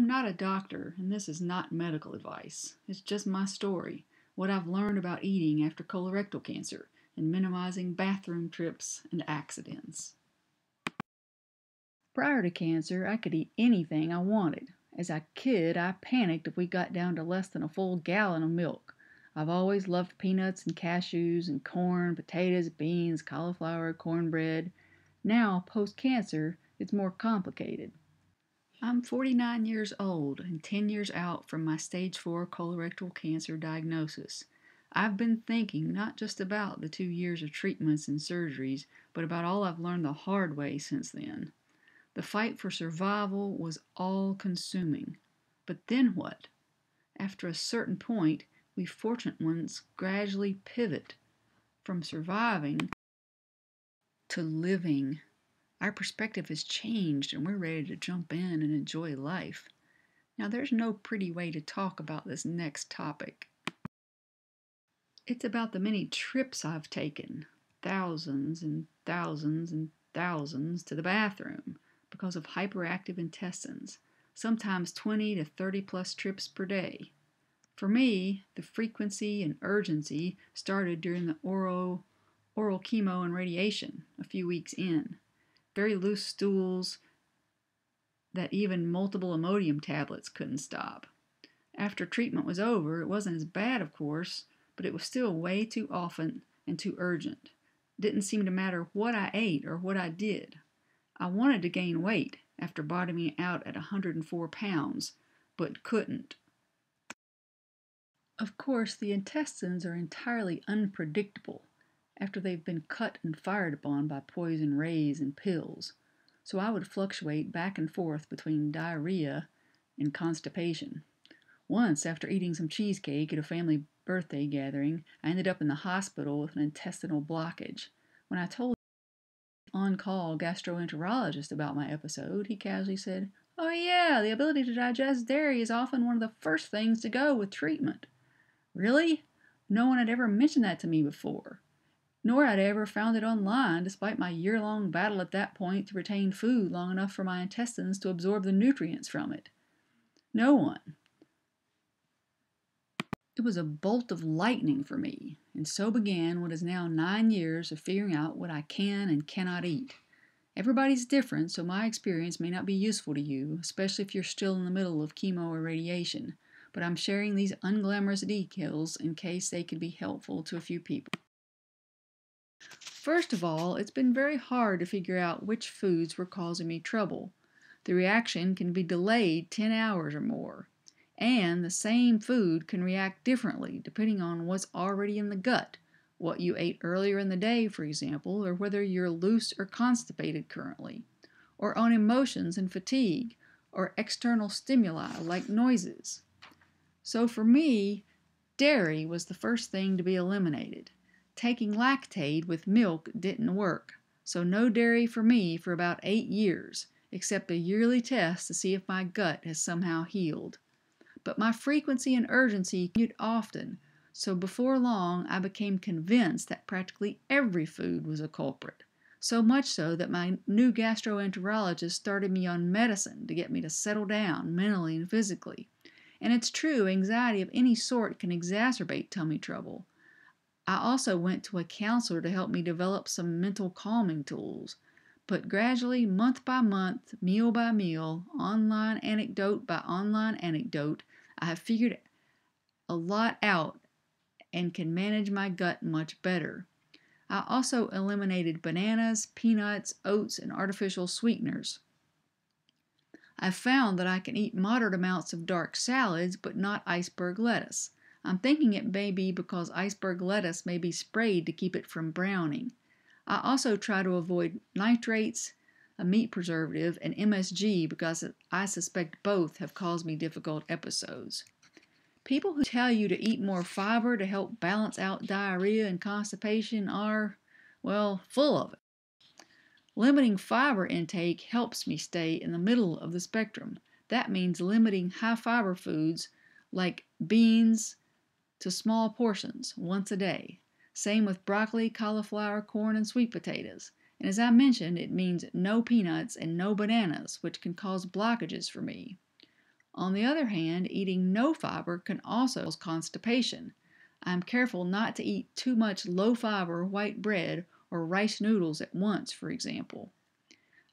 I'm not a doctor, and this is not medical advice. It's just my story, what I've learned about eating after colorectal cancer, and minimizing bathroom trips and accidents. Prior to cancer, I could eat anything I wanted. As a kid, I panicked if we got down to less than a full gallon of milk. I've always loved peanuts and cashews and corn, potatoes, beans, cauliflower, cornbread. Now, post-cancer, it's more complicated. I'm 49 years old and 10 years out from my stage 4 colorectal cancer diagnosis. I've been thinking not just about the 2 years of treatments and surgeries, but about all I've learned the hard way since then. The fight for survival was all consuming. But then what? After a certain point, we fortunate ones gradually pivot from surviving to living. Our perspective has changed and we're ready to jump in and enjoy life. Now, there's no pretty way to talk about this next topic. It's about the many trips I've taken, thousands and thousands and thousands to the bathroom because of hyperactive intestines, sometimes 20 to 30 plus trips per day. For me, the frequency and urgency started during the oral chemo and radiation a few weeks in. Very loose stools that even multiple Imodium tablets couldn't stop. After treatment was over, it wasn't as bad, of course, but it was still way too often and too urgent. It didn't seem to matter what I ate or what I did. I wanted to gain weight after bottoming out at 104 pounds, but couldn't. Of course, the intestines are entirely unpredictable after they've been cut and fired upon by poison rays and pills, so I would fluctuate back and forth between diarrhea and constipation. Once, after eating some cheesecake at a family birthday gathering, I ended up in the hospital with an intestinal blockage. When I told the on-call gastroenterologist about my episode, he casually said, "Oh yeah, the ability to digest dairy is often one of the first things to go with treatment." Really? No one had ever mentioned that to me before, nor had I ever found it online, despite my year-long battle at that point to retain food long enough for my intestines to absorb the nutrients from it. No one. It was a bolt of lightning for me, and so began what is now 9 years of figuring out what I can and cannot eat. Everybody's different, so my experience may not be useful to you, especially if you're still in the middle of chemo or radiation, but I'm sharing these unglamorous details in case they could be helpful to a few people. First of all, it's been very hard to figure out which foods were causing me trouble. The reaction can be delayed 10 hours or more, and the same food can react differently depending on what's already in the gut, what you ate earlier in the day, for example, or whether you're loose or constipated currently, or on emotions and fatigue, or external stimuli like noises. So for me, dairy was the first thing to be eliminated. Taking Lactaid with milk didn't work, so no dairy for me for about 8 years, except a yearly test to see if my gut has somehow healed. But my frequency and urgency continued often, so before long I became convinced that practically every food was a culprit. So much so that my new gastroenterologist started me on medicine to get me to settle down mentally and physically. And it's true, anxiety of any sort can exacerbate tummy trouble. I also went to a counselor to help me develop some mental calming tools. But gradually, month by month, meal by meal, online anecdote by online anecdote, I have figured a lot out and can manage my gut much better. I also eliminated bananas, peanuts, oats, and artificial sweeteners. I've found that I can eat moderate amounts of dark salads, but not iceberg lettuce. I'm thinking it may be because iceberg lettuce may be sprayed to keep it from browning. I also try to avoid nitrates, a meat preservative, and MSG because I suspect both have caused me difficult episodes. People who tell you to eat more fiber to help balance out diarrhea and constipation are, well, full of it. Limiting fiber intake helps me stay in the middle of the spectrum. That means limiting high fiber foods like beans to small portions once a day. Same with broccoli, cauliflower, corn, and sweet potatoes. And as I mentioned, it means no peanuts and no bananas, which can cause blockages for me. On the other hand, eating no fiber can also cause constipation. I'm careful not to eat too much low fiber white bread or rice noodles at once, for example.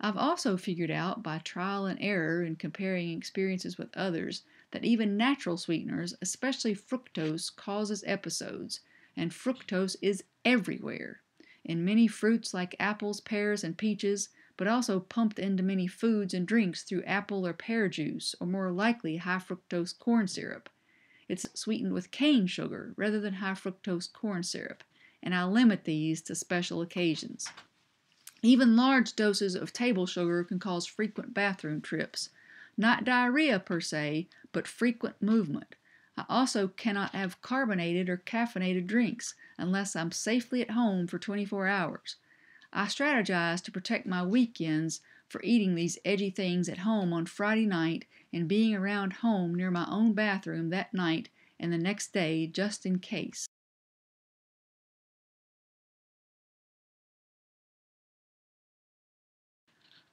I've also figured out by trial and error and comparing experiences with others that even natural sweeteners, especially fructose, causes episodes, and fructose is everywhere. In many fruits like apples, pears, and peaches, but also pumped into many foods and drinks through apple or pear juice, or more likely high fructose corn syrup. It's sweetened with cane sugar rather than high fructose corn syrup, and I limit these to special occasions. Even large doses of table sugar can cause frequent bathroom trips. Not diarrhea per se, but frequent movement. I also cannot have carbonated or caffeinated drinks unless I'm safely at home for 24 hours. I strategize to protect my weekends for eating these edgy things at home on Friday night and being around home near my own bathroom that night and the next day just in case.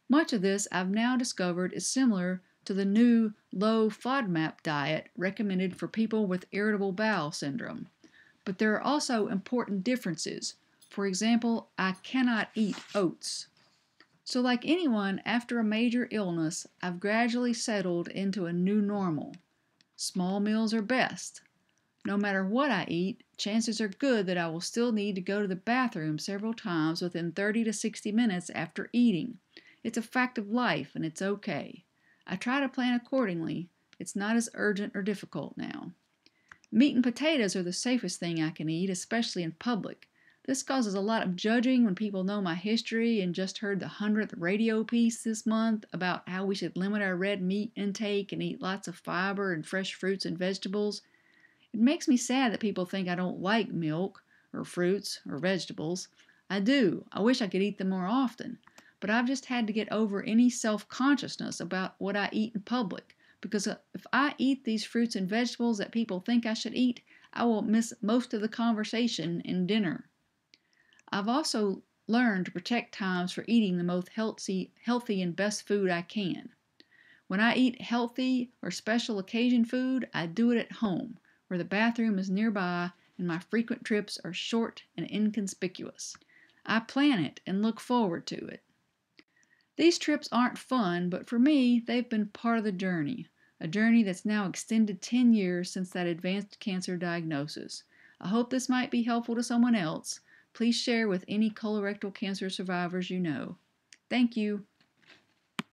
Much of this I've now discovered is similar to the new low FODMAP diet recommended for people with irritable bowel syndrome. But there are also important differences. For example, I cannot eat oats. So, like anyone after a major illness, I've gradually settled into a new normal. Small meals are best. No matter what I eat, chances are good that I will still need to go to the bathroom several times within 30 to 60 minutes after eating. It's a fact of life and it's okay. I try to plan accordingly. It's not as urgent or difficult now. Meat and potatoes are the safest thing I can eat, especially in public. This causes a lot of judging when people know my history and just heard the 100th radio piece this month about how we should limit our red meat intake and eat lots of fiber and fresh fruits and vegetables. It makes me sad that people think I don't like milk, or fruits, or vegetables. I do. I wish I could eat them more often. But I've just had to get over any self-consciousness about what I eat in public, because if I eat these fruits and vegetables that people think I should eat, I will miss most of the conversation in dinner. I've also learned to protect times for eating the most healthy and best food I can. When I eat healthy or special occasion food, I do it at home, where the bathroom is nearby and my frequent trips are short and inconspicuous. I plan it and look forward to it. These trips aren't fun, but for me, they've been part of the journey, a journey that's now extended 10 years since that advanced cancer diagnosis. I hope this might be helpful to someone else. Please share with any colorectal cancer survivors you know. Thank you.